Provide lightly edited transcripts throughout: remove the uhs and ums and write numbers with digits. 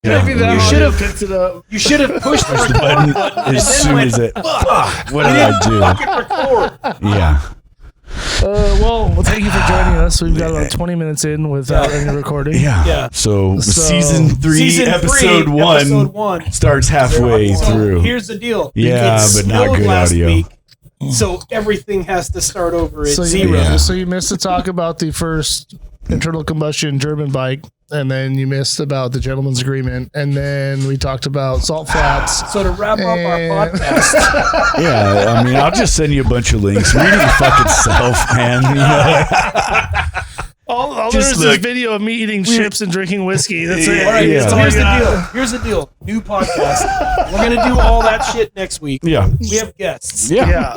Maybe that you audio should have picks it up. You should have pushed the record button as soon as it. Fuck! What did I do? record. Yeah. Well, thank you for joining us. We've got about 20 minutes in without any recording. Yeah. Yeah. So Season episode 1 starts halfway So through. here's the deal. Yeah, It but not snowed good last audio. week, so everything has to start over at So zero. Yeah. So you missed to talk about the first internal combustion German bike, and then you missed about the gentleman's agreement, and then we talked about Salt Flats. So to wrap up our And- podcast, Yeah, I mean, I'll just send you a bunch of links. Read it your fucking self, man. You know? All Just there's this look. video of me eating chips and drinking whiskey. That's it. all right. Yeah. So That's here's all I the got. deal. Here's the deal. New podcast. We're gonna do all that shit next week. Yeah. We have guests. Yeah. Yeah.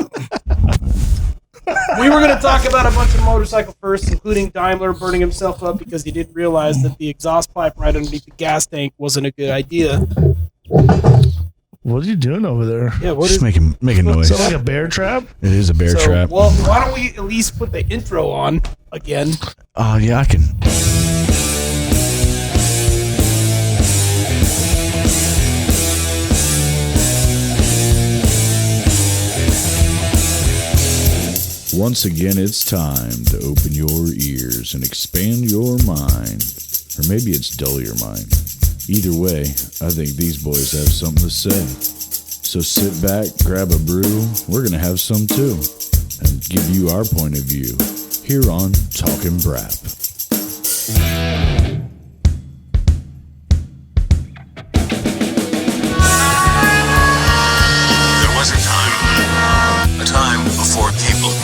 We were going to talk about a bunch of motorcycle firsts, including Daimler burning himself up because he didn't realize that the exhaust pipe right underneath the gas tank wasn't a good idea. What are you doing over there? Yeah, what Just is making noise. Sound like a bear trap? It is a bear so, trap. well, why don't we at least put the intro on again? Oh, yeah, I can. Once again, it's time to open your ears and expand your mind. Or maybe it's dull your mind. Either way, I think these boys have something to say. So sit back, grab a brew, we're going to have some too, and give you our point of view here on Talkin' Brap. There was a time before cable,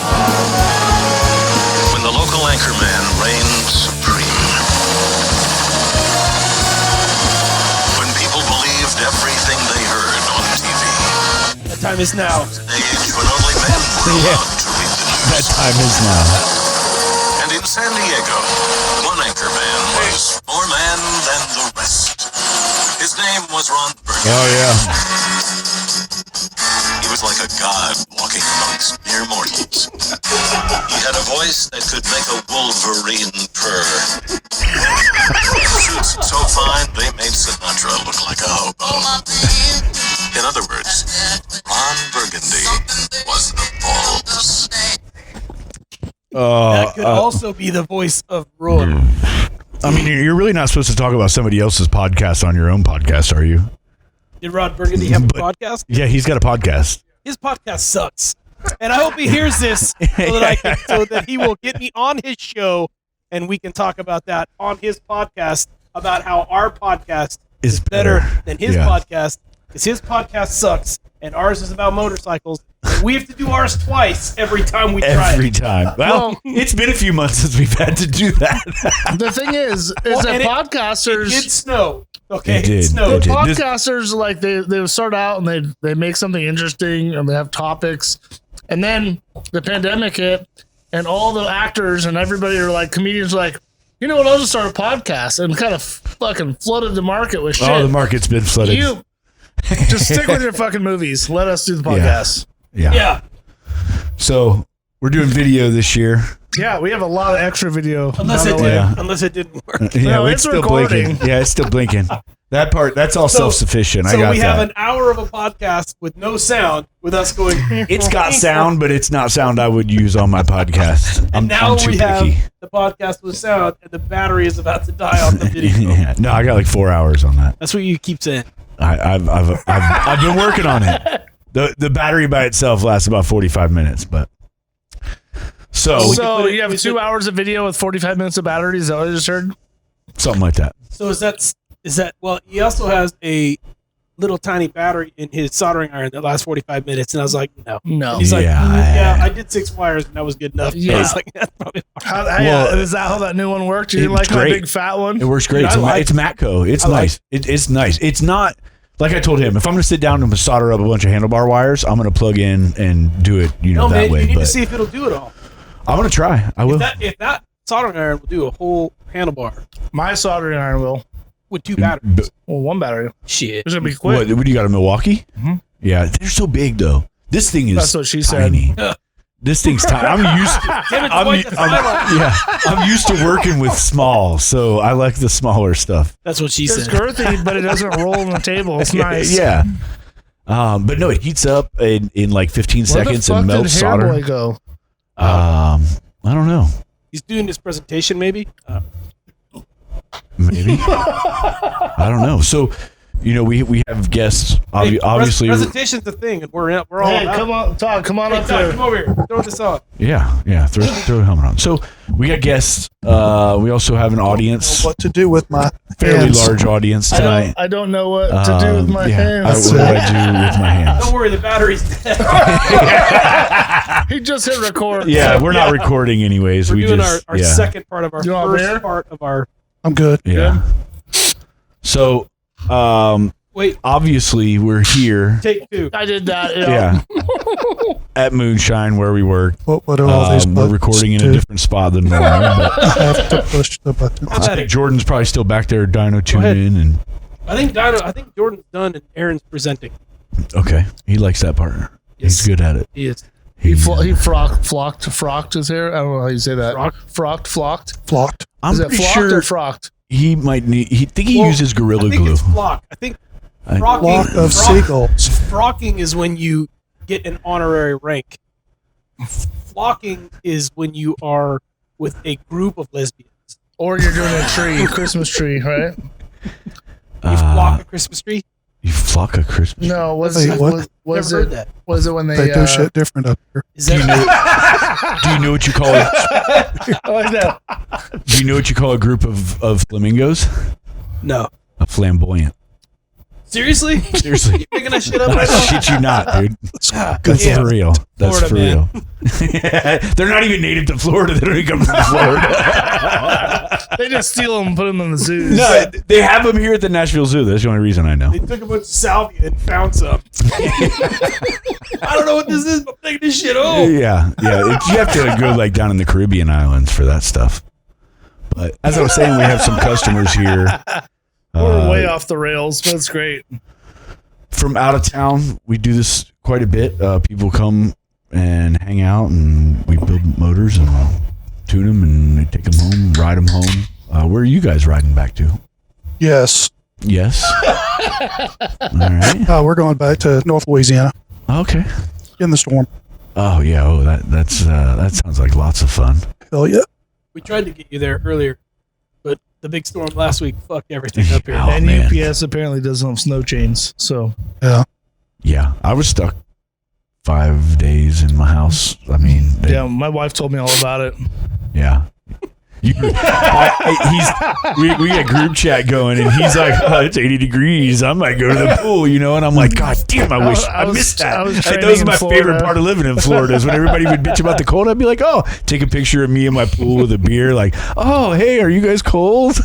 when the local anchorman reigned supreme. When people believed everything they heard on TV. That time is now. An age when only men were allowed to read the news. That time is now. And in San Diego, one anchorman was more man than the rest. His name was Ron Burgundy. Oh, yeah. He was like a god walking amongst mere mortals. He had a voice that could make a wolverine purr. Suits so fine, they made Sinatra look like a hobo. In other words, Ron Burgundy was the balls. That could also be the voice of Roy. I mean, you're really not supposed to talk about somebody else's podcast on your own podcast, are you? Did Rod Burgundy have a podcast? Yeah, he's got a podcast. His podcast sucks. And I hope he hears this so that he will get me on his show and we can talk about that on his podcast about how our podcast is better than his podcast because his podcast sucks and ours is about motorcycles. And we have to do ours twice every time we try. Every time. Well, it's been a few months since we've had to do that. The thing is Well, that and podcasters... It did snow. Okay, It did. it snowed. It did. Podcasters, like, they start out and they make something interesting and they have topics. And then the pandemic hit and all the actors and everybody are like, comedians are like, you know what, I'll just start a podcast and kind of fucking flooded the market with shit. Oh, the market's been flooded. You just stick with your fucking movies. Let us do the podcast. Yeah. So we're doing video this year. Yeah, we have a lot of extra video. Unless on it the way. did. Yeah. Unless it didn't work. Yeah, No, it's it's still recording. blinking. Yeah, it's still blinking. That part, that's all So- self-sufficient. I So got we that. have an hour of a podcast with no sound, with us going. It's got sound, but it's not sound I would use on my podcast. And now I'm too we have picky. the podcast with sound, and the battery is about to die on the video. Yeah. No, I got like 4 hours on that. That's what you keep saying. I've been working on it. The battery by itself lasts about 45 minutes, but so So you have 2 hours of video with 45 minutes of battery. Is that what I just heard? something like that. So is that? Well, he also has a little tiny battery in his soldering iron that lasts 45 minutes, and I was like, no. No. He's like, Yeah. I did 6 wires, and that was good enough. Yeah. I was like, that's probably hard. Well, is that how that new one worked? You didn't it's like my great. big fat one? It works great. Dude, It's Matco. It's I like nice. It's nice. It's not like I told him. If I'm going to sit down and solder up a bunch of handlebar wires, I'm going to plug in and do it. No, that man, way. you need But to see if it'll do it all. I'm going to try. I will. If that soldering iron will do a whole handlebar My soldering iron will. with 2 batteries. Well, one battery. Shit. It's going to be quick. What do you got, a Milwaukee? Yeah, they're so big though. This thing is That's what she said. tiny. This thing's tight. I'm used. I'm used to working with small, so I like the smaller stuff. That's what she It's said. girthy, but it doesn't roll on the table. It's nice. Yeah. But no, it heats up in like 15 Where seconds the fuck and melts did solder. Hairboy go? I don't know. He's doing his presentation, maybe. Maybe. I don't know. So, we have guests. Hey, Obviously, presentation's the thing, and we're all Hey, about come on, Todd, come on Hey, up Todd, there. come over here. Throw this on. yeah. Throw a helmet on. So we got guests. We also have an audience, What to do with my fairly hands. large audience tonight. I don't know what to do with my hands. What do I do with my hands? Don't worry, the battery's dead. He just hit record. Yeah, we're not recording anyways. We're doing just our second part of our You want beer? first part of our. I'm good. Yeah. So, Wait, obviously, we're here. take two. I did that. Yeah. At Moonshine, where we work. What do all these We're buttons recording in a do? different spot than normal. But I have to push the button. How about it? Jordan's probably still back there, Dino tuning in, and I think Jordan's done and Aaron's presenting. okay, he likes that part. Yes. He's good at it. He is. He flocked his hair. I don't know how you say that. Flocked. Flocked. I'm Is it pretty flocked sure or frocked? he might need. He Well, uses Gorilla I think Glue. it's flock. I think I- frocking, Flock of seagulls. frocking is when you get an honorary rank. Flocking is when you are with a group of lesbians. Or you're doing a tree, Christmas tree, right? You flock a Christmas tree. You flock a Christmas. No, was Wait, it what? was Never heard it that. was it when They do shit different up here. Is Do you that know? Do you know what you call it? I like that. Do you know what you call a group of flamingos? no? A flamboyant. Seriously? Seriously. You picking that shit up? I Right now? shit you not, dude. That's Yeah. for real. That's Florida for man. real. They're not even native to Florida. They don't even come from Florida. They just steal them and put them in the zoos. No, they have them here at the Nashville Zoo. That's the only reason I know. They took a bunch of salvia and found some. I don't know what this is, but I'm taking this shit home. Yeah. You have to go like down in the Caribbean islands for that stuff. But as I was saying, we have some customers here We're way off the rails, but it's great. from out of town. We do this quite a bit. People come and hang out, and we build motors and tune them, and they take them home, ride them home. Where are you guys riding back to? Yes. Yes. All right. We're going back to North Louisiana Okay. in the storm. Oh yeah. Oh, that sounds like lots of fun. Hell yeah. We tried to get you there earlier, but the big storm last week fucked everything up here. Oh, And man. UPS apparently doesn't have snow chains, so Yeah. Yeah, I was stuck 5 days in my house. I mean, yeah. My wife told me all about it. yeah. We got group chat going, and he's like, "Oh, it's 80 degrees. I might go to the pool, And I'm like, "God damn, I wish I missed that." I was Like, training that was in my Florida. favorite part of living in Florida. Is when everybody would bitch about the cold. I'd be like, "Oh, take a picture of me in my pool with a beer. Like, oh, hey, are you guys cold?"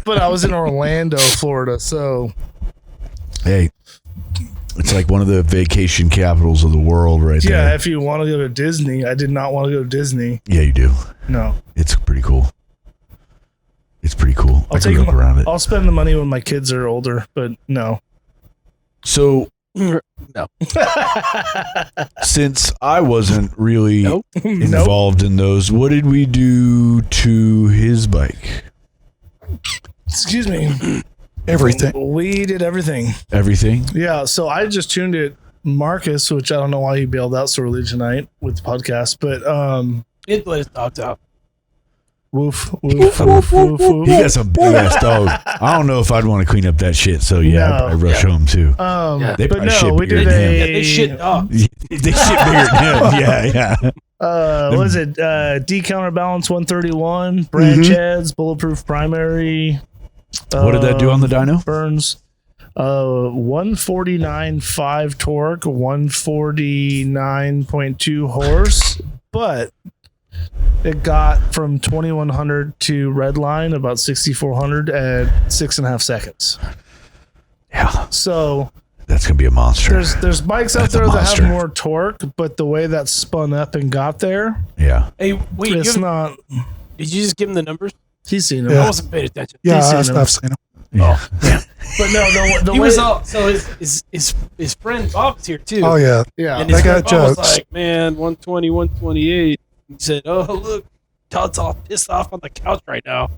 But I was in Orlando, Florida, so Hey, it's like one of the vacation capitals of the world, right yeah. there. If you want to go to Disney, I did not want to go to Disney. Yeah, you do. No, It's pretty cool. It's pretty cool. I'll I grew take up around it. I'll spend the money when my kids are older, but no. So No. since I wasn't really Nope. involved in those, what did we do to his bike? Excuse me. Everything. We did everything. Everything? Yeah, so I just tuned it Marcus, which I don't know why he bailed out so early tonight with the podcast, but He had to let his dogs out. woof, woof, woof, woof, woof. He got some big ass dog. I don't know if I'd want to clean up that shit. So yeah, No. I'd probably rush home too. Yeah. They But probably shit no, we bigger did than him. Yeah, they shit dogs. They shit bigger than him. Yeah. what is it? D counterbalance 131, branch heads, bulletproof primary. What did that do on the dyno? Burns 149.5 torque, 149.2 horse, but it got from 2100 to redline about 6400 at 6.5 seconds. Yeah, So that's gonna be a monster. there's bikes out That's a there that monster. have more torque, but the way that spun up and got there, Yeah. Hey, wait, it's not. did you just give him the numbers? He's seen them. Yeah. I wasn't paying attention. Yeah, He's seen them. I've seen them. Yeah. But no, the He way, was all so his friend Bob was here too. Oh yeah. yeah. And They his got friend Bob was jokes. like, man, 120, 128. He said, "Oh look, Todd's all pissed off on the couch right now."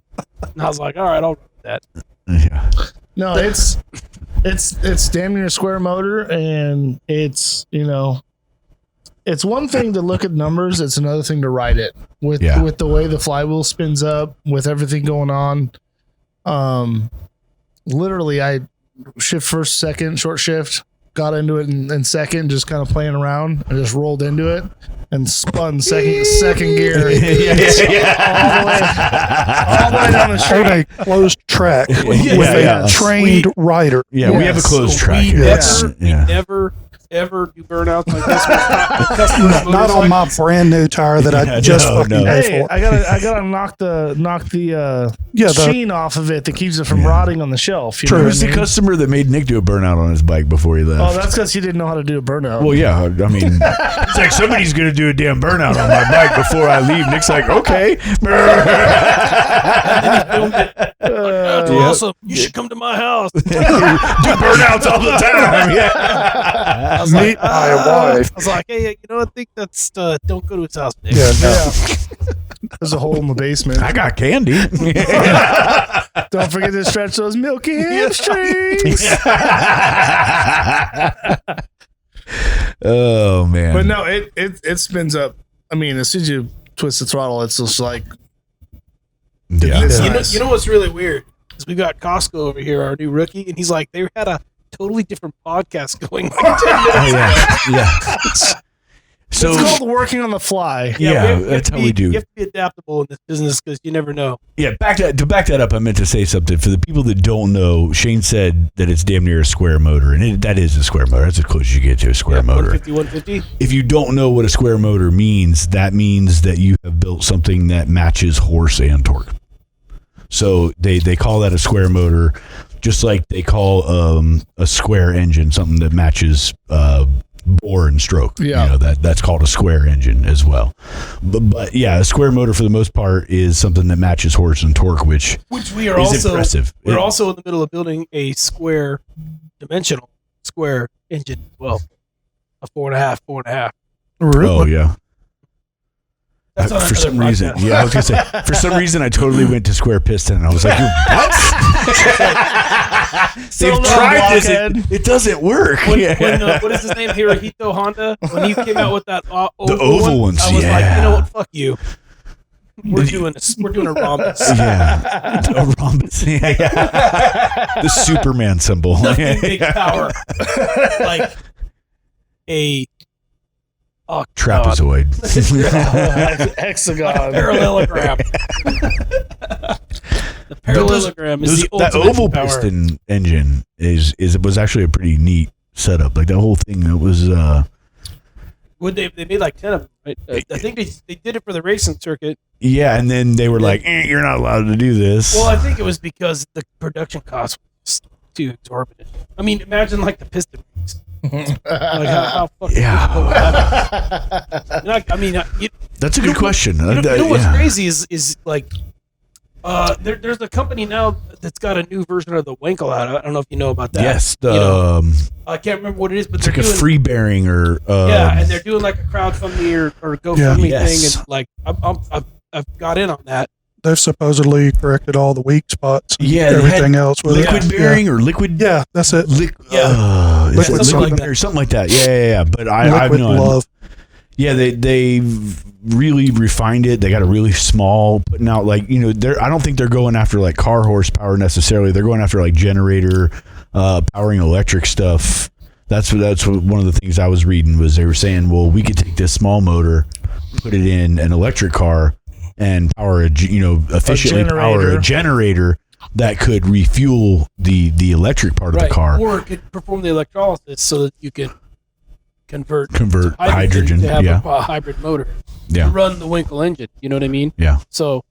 And I was like, "All right, I'll run with that." Yeah. No, it's damn near a square motor, and it's it's one thing to look at numbers. It's another thing to ride it with the way the flywheel spins up, with everything going on. Literally, I shift first, second, short shift, got into it in second, just kind of playing around. I just rolled into it and spun second gear all the way down the On street. a closed track with yeah. a trained rider. Yeah, we have a Yes. closed So track we here. never ever do burnouts like this with customers' Not on my brand new tire that I Yeah, just no, fucking no. paid Hey, for. I gotta knock the Yeah, the- sheen off of it that keeps it from rotting on the shelf. You True. know Who's what the I mean? customer that made Nick do a burnout on his bike before he left? Oh, that's because he didn't know how to do a burnout. Well, yeah, I mean, it's like somebody's going to do a damn burnout on my bike before I leave. Nick's like, okay. That's awesome. You should come to my house. Do burnouts all the time. Yeah. I was Meet like, my wife. I was like, hey, I think that's don't go to his house, Nick. Yeah, no. Yeah. There's a hole in the basement. I got candy. Don't forget to stretch those milky hamstrings. Oh, man. But no, it spins up. I mean, as soon as you twist the throttle, it's just like Yeah. It's You know, nice. you know what's really weird is we got Costco over here, our new rookie, and he's like, they had a totally different podcast going. Like 10 minutes Oh, yeah. Yeah. So, it's called working on the fly. Yeah, we have that's to how be- we do. You have to be adaptable in this business because you never know. yeah, to back that up, I meant to say something. For the people that don't know, Shane said that it's damn near a square motor, and that is a square motor. That's as close as you get to a square motor. 150. If you don't know what a square motor means, that means that you have built something that matches horse and torque. So they call that a square motor, just like they call a square engine something that matches bore and stroke. Yeah. You know, that's called a square engine as well. But yeah, a square motor for the most part is something that matches horse and torque, which We are is also impressive. we're also in the middle of building a square dimensional square engine as well. A 4.5. Really? Oh yeah. That's on For another some reason, podcast. yeah, I was gonna say. For some reason, I totally went to square piston, and I was like, "What? They've So tried this. blockhead. It doesn't work." When, what is his name? Hirohito Honda. When he came out with that oval ones, I was like, yeah. you know what? Fuck you. We're doing a rhombus. Yeah, a rhombus. Yeah. The Superman symbol. Nothing big power. Like a Trapezoid. Hexagon. parallelogram. The parallelogram is the That ultimate oval power. piston engine was actually a pretty neat setup. Like that whole thing. It was. Would they made like 10 of them, right? I think they did it for the racing circuit. Yeah, and then they were like, "You're not allowed to do this." Well, I think it was because the production cost was too exorbitant. I mean, imagine like the piston rings. Like how fucking difficult would that be? I mean, That's a good question. you know what's Yeah. crazy is like there's a company now that's got a new version of the Wankel out. I don't know if you know about that. Yes, You know, the I can't remember what it is, but it's they're like a doing, free bearing or yeah, and they're doing like a crowdfunding or GoFundMe Yes. thing, and like I've got in on that. They've supposedly corrected all the weak spots. And Yeah, they everything else with liquid it. bearing or liquid. Yeah, that's it. Yeah. Is it Liquid liquid something. or something like that. Yeah. But I've Liquid known. love. Yeah, they really refined it. They got a really small, putting out like I don't think they're going after like car horsepower necessarily. They're going after like generator, powering electric stuff. That's what one of the things I was reading was they were saying, well, we could take this small motor, put it in an electric car, and power efficiently power a generator that could refuel the electric part of the car, or it could perform the electrolysis so that you can convert hydrogen. to have Yeah, a hybrid motor to yeah, run the Wankel engine. You know what I mean? yeah. So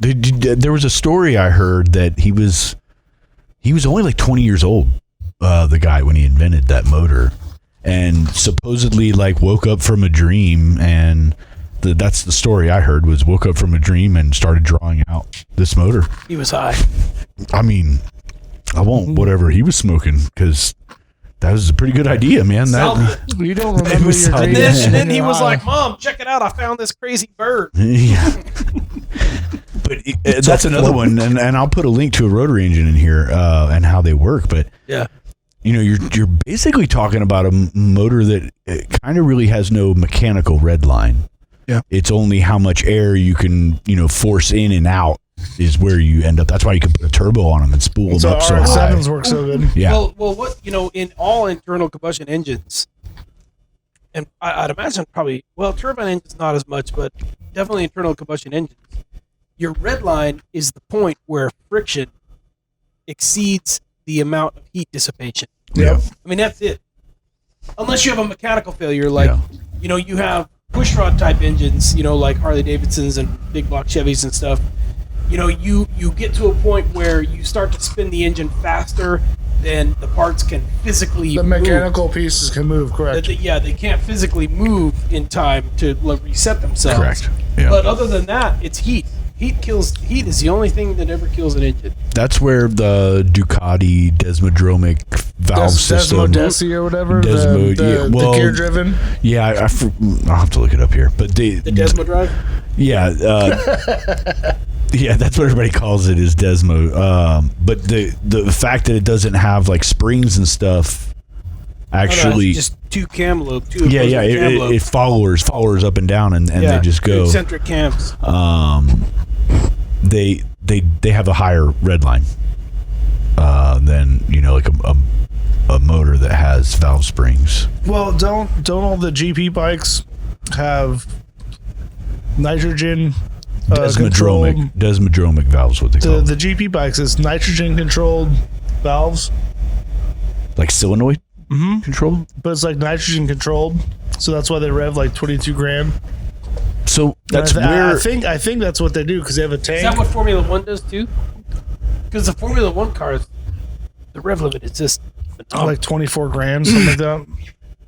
There was a story I heard that he was only like 20 years old, the guy, when he invented that motor, and supposedly like woke up from a dream, and that's the story I heard, was woke up from a dream and started drawing out this motor. he was high. I mean, I won't whatever he was smoking because that was a pretty good idea, man. That You don't remember was your solid. dreams. And then he was like, "Mom, check it out! I found this crazy bird." yeah. But that's another one, and I'll put a link to a rotary engine in here and how they work. But Yeah. you're basically talking about a motor that kind of really has no mechanical red line. Yeah. It's only how much air you can force in and out is where you end up. That's why you can put a turbo on them and spool them So up so high. RX-7s work so good. Yeah. Well, what in all internal combustion engines, and I'd imagine probably turbine engines not as much, but definitely internal combustion engines. Your red line is the point where friction exceeds the amount of heat dissipation. Yeah. I mean, that's it. Unless you have a mechanical failure, like Yeah. you have pushrod type engines, like Harley Davidsons and big block Chevys and stuff. You get to a point where you start to spin the engine faster than the parts can physically The mechanical pieces can move, correct? They can't physically move in time to reset themselves. Correct. Yeah. But other than that, it's heat. Heat is the only thing that ever kills an engine. That's where the Ducati Desmodromic valve system. Desmodesi or whatever. Desmo- yeah, well, the gear driven. Yeah, I'll have to look it up here. But The Desmo drive? yeah, yeah, that's what everybody calls it is Desmo. But the fact that it doesn't have like springs and stuff, actually, it's just two cam lobe. yeah, it followers up and down, and they just go. Eccentric cams. They have a higher red line than like a motor that has valve springs. Well, don't all the GP bikes have nitrogen controlled? Desmodromic valves, what they call The them. GP bikes is nitrogen controlled valves, Like solenoid control. but it's like nitrogen controlled, so that's why they rev like 22 grand. So that's I where I think that's what they do because they have a tank. Is that what Formula One does too? Because the Formula One cars, the rev limit is just phenomenal. like 24 grand, something like that.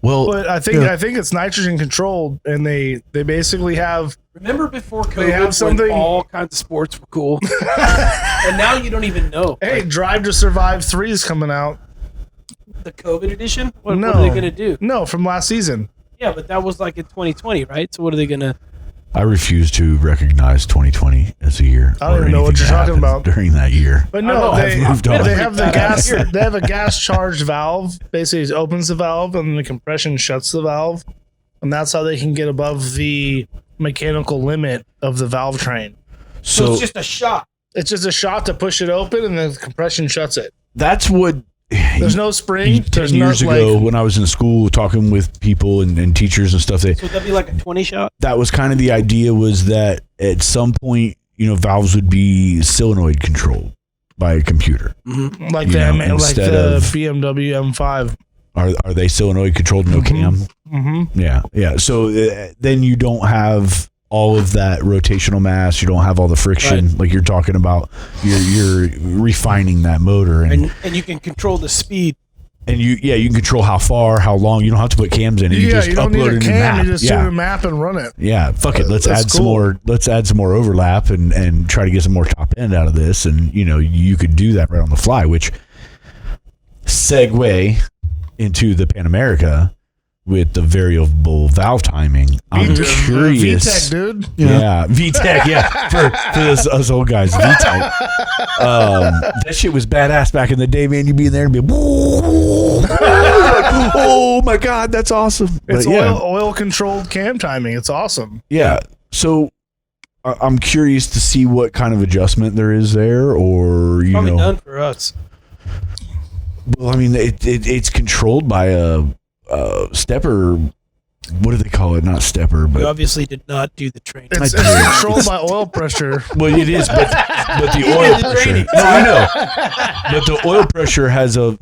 well But I think it's nitrogen controlled, and they basically have. Remember before COVID, They have something- when all kinds of sports were cool, and now you don't even know. Hey, Drive to Survive 3 is coming out. The COVID edition. What No, are they gonna do? No, from last season. Yeah, but that was like in 2020, right? So what are they gonna? I refuse to recognize 2020 as a year. I don't or even know what anything you're that talking happened about. during that year. But I no, know, they I've moved on. have the Freaked out gas. here. They have a gas charged valve. Basically, it opens the valve and the compression shuts the valve, and that's how they can get above the mechanical limit of the valve train. So So it's just a shot. It's just a shot to push it open, and the compression shuts it. that's what There's no spring. 10 There's years no, ago like, when I was in school talking with people and teachers and stuff, So would that be like a 20 shot? that was kind of the idea, was that at some point, valves would be solenoid controlled by a computer. like you the know, like instead the of- BMW M5. Are they solenoid controlled, no cam? Mm-hmm. Yeah. So then you don't have all of that rotational mass. You don't have all the friction Right. like you're talking about. You're refining that motor, and And you can control the speed. you can control how far, how long. You don't have to put cams in it. You Yeah, just you don't need upload a a new cam. map. You just do a map and run it. Yeah, fuck it. Let's That's add some cool. more. Let's add some more overlap and try to get some more top end out of this. And you could do that right on the fly. Which segue into the Pan America with the variable valve timing. I'm curious. VTEC, dude. Yeah, VTEC. Yeah, for us old guys, VTEC. That shit was badass back in the day, man. You'd be in there and be, oh my god, that's awesome. It's But yeah, oil controlled cam timing. It's awesome. yeah. So I'm curious to see what kind of adjustment there is there, or Probably done for us. well, I mean, it's controlled by a stepper. What do they call it? Not stepper, We but obviously did not do the training. It's did. controlled by oil pressure. well, it is. But the oil did the pressure. training. No, I know. But the oil pressure has a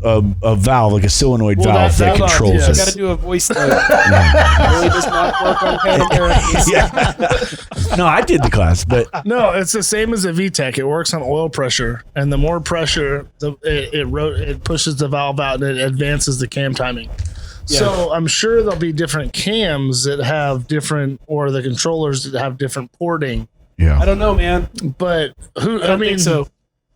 valve, like a solenoid valve that controls yes. Got to it. do a voice note. Really does not work on Pan Americans. Yeah. No, I did the class, but No, it's the same as a VTEC. It works on oil pressure, and the more pressure, it pushes the valve out and it advances the cam timing. So I'm sure there'll be different cams that have different, or the controllers that have different porting. yeah. I don't know, man. But I don't think so.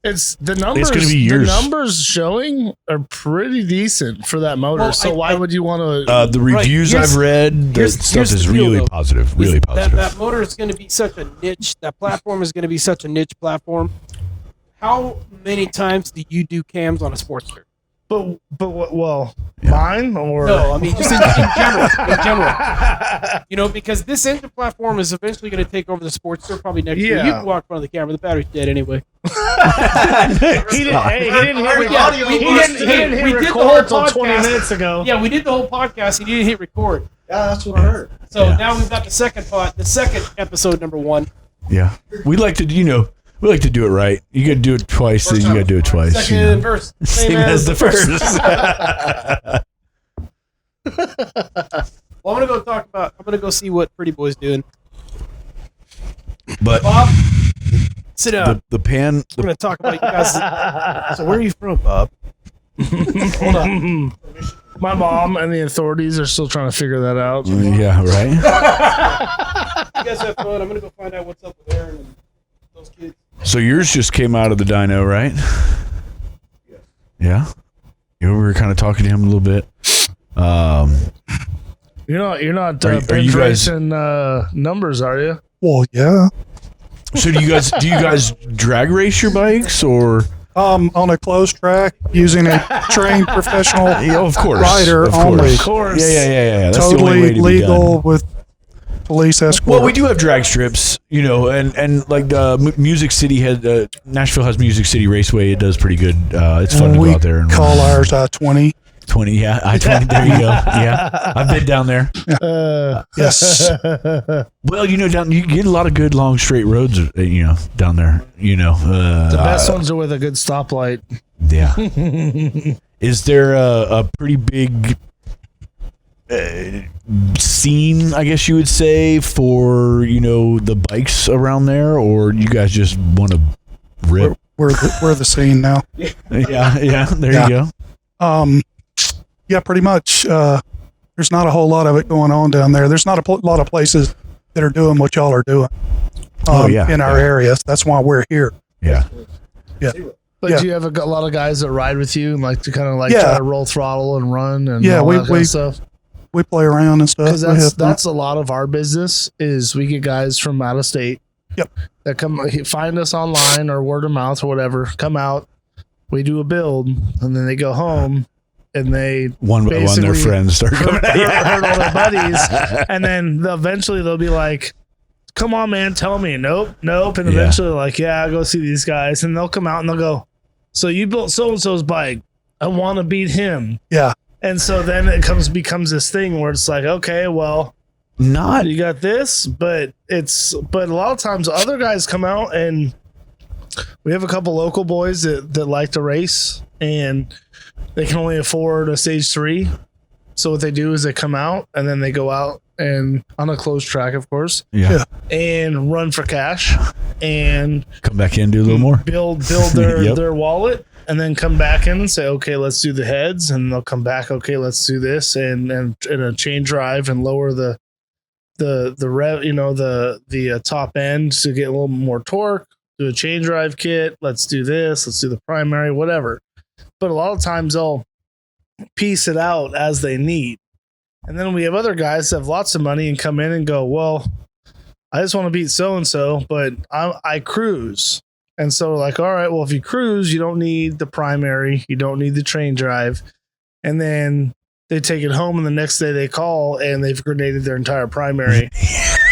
It's the numbers. It's gonna be years. The numbers showing are pretty decent for that motor. Well, so why would you want to? The reviews Here's- I've read, the here's stuff the is deal, really though. positive. Really positive. That motor is going to be such a niche. That platform is going to be such a niche platform. How many times do you do cams on a Sportster? but well, mine or No, I mean just in general. In general, you know, because this engine platform is eventually going to take over the Sportster probably next year. Yeah. You can walk in front of the camera. The battery's dead anyway. he didn't hit record. He didn't hit we did the record whole until 20 podcast. minutes ago. Yeah, we did the whole podcast. He didn't hit record. Yeah, that's what I heard. So Yeah. now we've got the second episode number 1. Yeah, we like to, we like to do it right. You got to do it twice, then you got to do it twice. Second you know. verse. Same as the first. Well, I'm gonna go see what Pretty Boy's doing. But Bob, sit down. the pan, We're gonna talk about you guys. So where are you from, Bob? Hold on. My mom and the authorities are still trying to figure that out. yeah, right. You guys have fun. I'm gonna go find out what's up with Aaron and those kids. So yours just came out of the dyno, right? Yeah. We were kind of talking to him a little bit. You're not Are you guys- penetrating numbers, are you? Well, yeah. So do you guys drag race your bikes or? On a closed track using a trained professional Yeah, of course. rider of only. Of course. Yeah. That's the only way Totally to be legal done. with police escort. Well, we do have drag strips, and like Music City Nashville has Music City Raceway. It does pretty good. It's fun to we go out there and call run. ours I-20. 20. Yeah, I-20. There you go. Yeah, I've been down there. Yes. Well, you get a lot of good long straight roads. Down there. The best ones are with a good stoplight. Yeah. Is there a pretty big scene, I guess you would say, for the bikes around there, or you guys just want to rip? We're the scene now. Yeah. There Yeah. you go. Yeah, pretty much. There's not a whole lot of it going on down there. There's not a lot of places that are doing what y'all are doing in our areas. That's why we're here. Yeah. But Yeah. do you have a lot of guys that ride with you and like to kind of like Yeah. try to roll throttle and run and Yeah, all we- that kind we- of stuff? We play around and stuff. Because We have fun. that's a lot of our business is we get guys from out of state. Yep. That come find us online or word of mouth or whatever. Come out, we do a build, and then they go home and they One by one, their basically friends start coming. hurt all their buddies, and then eventually they'll be like, "Come on, man, tell me." Nope. And Yeah. eventually, like, "Yeah, I'll go see these guys," and they'll come out and they'll go, "So you built so and so's bike? I want to beat him." Yeah. And so then it becomes this thing where it's like, okay, well, Not you got this, but a lot of times other guys come out, and we have a couple local boys that like to race, and they can only afford a stage 3. So what they do is they come out and then they go out and on a closed track, of course, yeah. and run for cash and Come back in, do a little more. build their Yep. their wallet, and then come back in and say, okay, let's do the heads, and they'll come back, okay, let's do this, and a chain drive and lower the rev, the top end to get a little more torque. Do a chain drive kit. Let's do this. Let's do the primary, whatever. But a lot of times they'll piece it out as they need. And then we have other guys that have lots of money and come in and go, well, I just want to beat so-and-so, but I cruise. And so we're like, all right, well, if you cruise, you don't need the primary. You don't need the train drive. And then they take it home, and the next day they call and they've grenaded their entire primary.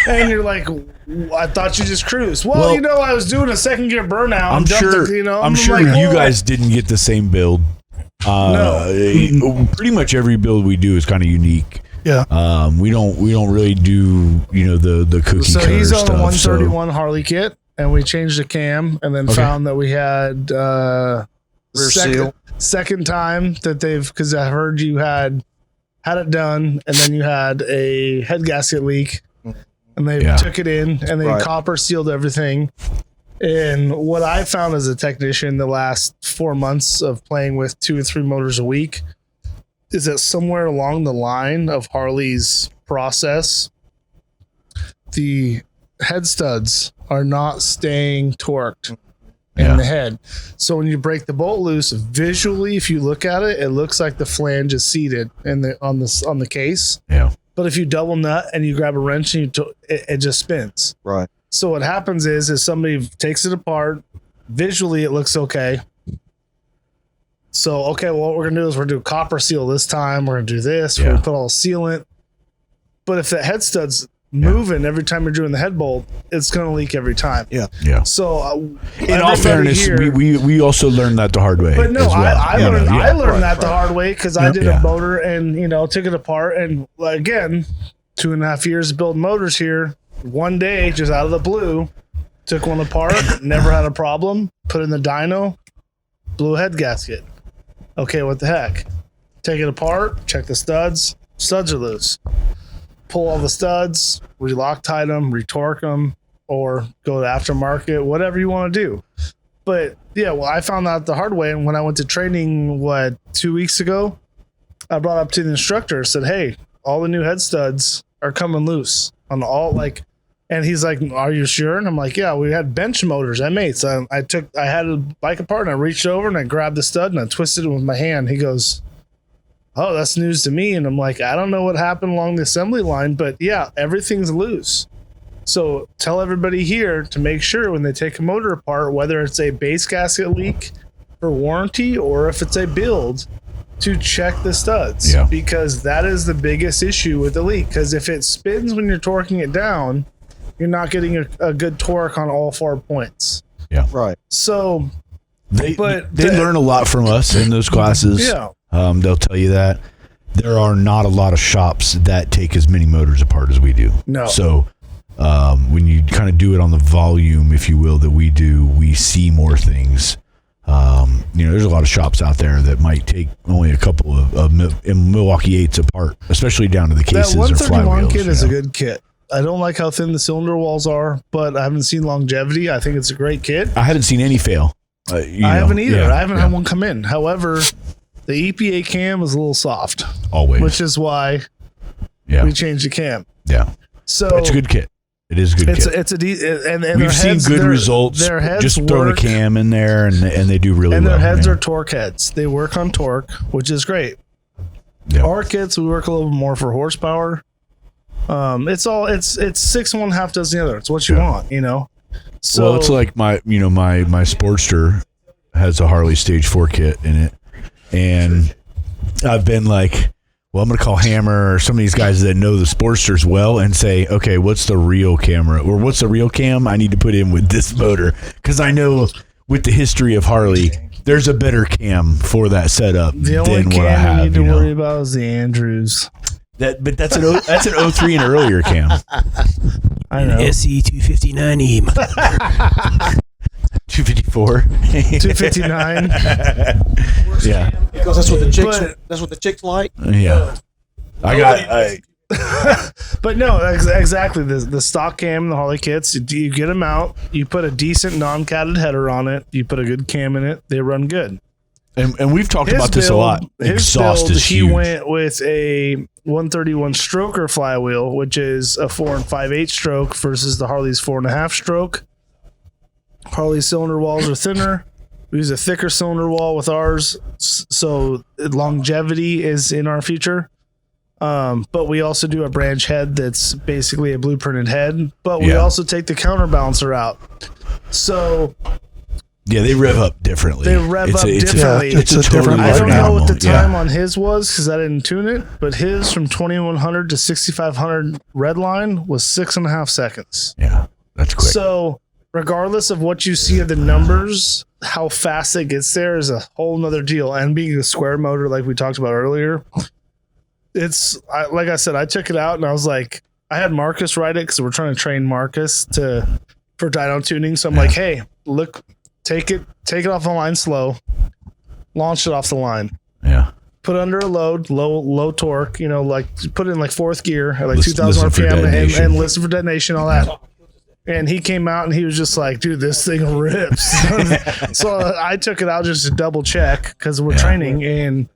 And you're like, I thought you just cruised. Well, I was doing a second gear burnout. I'm sure. I'm sure like, you "Oh." guys didn't get the same build. Pretty much every build we do is kind of unique. Yeah. We don't really do the cookie So cutter he's on stuff. a 131 Harley kit, and we changed the cam, and then Okay. found that we had Rear seal. second time that because I heard you had it done, and then you had a head gasket leak, and they Yeah. took it in, and they Right. copper sealed everything. And what I found as a technician the last 4 months of playing with 2 or 3 motors a week is that somewhere along the line of Harley's process, the head studs are not staying torqued. in the head. So when you break the bolt loose, visually, if you look at it, it looks like the flange is seated on the case. Yeah. But if you double nut and you grab a wrench and it just spins. Right. So what happens is somebody takes it apart. Visually, it looks okay. So, okay, well, what we're going to do is we're going to do copper seal this time. We're going to do this. We're going to put all the sealant. But if the head stud's moving every time you're doing the head bolt, it's going to leak every time. Yeah. Yeah. So, in all fairness, we also learned that the hard way. But no, as well. I learned that the hard way because I did Yeah. a motor and, took it apart. And again, 2.5 years of building motors here. One day, just out of the blue, took one apart, never had a problem, put in the dyno, blew a head gasket. Okay, what the heck? Take it apart, check the studs. Studs are loose. Pull all the studs, re-Loctite them, retorque them, or go to aftermarket, whatever you want to do. But yeah, well, I found out the hard way. And when I went to training, 2 weeks ago, I brought up to the instructor, said, hey, all the new head studs are coming loose on all and he's like, are you sure? And I'm like, yeah, we had bench motors, M8s. I had a bike apart and I reached over and I grabbed the stud and I twisted it with my hand. He goes, oh, that's news to me. And I'm like, I don't know what happened along the assembly line, but yeah, everything's loose. So tell everybody here to make sure when they take a motor apart, whether it's a base gasket leak for warranty or if it's a build, to check the studs. Yeah. Because that is the biggest issue with the leak. Because if it spins when you're torquing it down, you're not getting a good torque on all 4 points. Yeah. Right. So They learn a lot from us in those classes. Yeah. They'll tell you that there are not a lot of shops that take as many motors apart as we do. No. So when you kind of do it on the volume, if you will, that we do, we see more things. There's a lot of shops out there that might take only a couple of Milwaukee 8s apart, especially down to the cases that or 131 flywheels. kit is a good kit. I don't like how thin the cylinder walls are, but I haven't seen longevity. I think it's a great kit. I haven't seen any fail. I haven't either. I haven't had one come in. However, the EPA cam is a little soft. Always. Which is why we changed the cam. Yeah. So it's a good kit. It is a good kit. And we've seen good results. Their heads just throw the cam in there and they do really well. And their heads are torque heads. They work on torque, which is great. Yep. Our kits, we work a little more for horsepower. It's 6 1 half dozen the other. It's what you want, So well, it's like my Sportster has a Harley Stage 4 kit in it, and I've been like, well, I'm gonna call Hammer or some of these guys that know the Sportsters well and say, okay, what's the real camera or what's the real cam I need to put in with this motor? Because I know with the history of Harley, there's a better cam for that setup. The only than cam what I have, you need to worry about is the Andrews. But that's an 03 and earlier cam. I know. SE 259E. 254. 259. Yeah. Because that's what the chicks like. Yeah. But no, exactly. The stock cam, the Harley kits, you get them out, you put a decent non-catted header on it, you put a good cam in it, they run good. And we've talked about this a lot. Exhaust is he huge. went with a 131 stroker flywheel, which is a 4 5/8 stroke versus the Harley's 4.5 stroke. Harley's cylinder walls are thinner. We use a thicker cylinder wall with ours, so longevity is in our feature. But we also do a branch head that's basically a blueprinted head. But we also take the counterbalancer out. So yeah, they rev up differently. differently. It's a different I don't know animal. what the time on his was because I didn't tune it, but his from 2100 to 6500 red line was 6.5 seconds. Yeah, that's quick. So regardless of what you see of the numbers, how fast it gets there is a whole nother deal. And being a square motor, like we talked about earlier, like I said, I took it out and I was like, I had Marcus ride it because we're trying to train Marcus for dyno tuning. So I'm like, hey, look, take it off the line slow, launch it off the line. Yeah. Put it under a load, low torque, like put it in like fourth gear at like Listen 2,000 for RPM detonation. and listen for detonation, all that. And he came out and he was just like, dude, this thing rips. So I took it out just to double check because we're training, and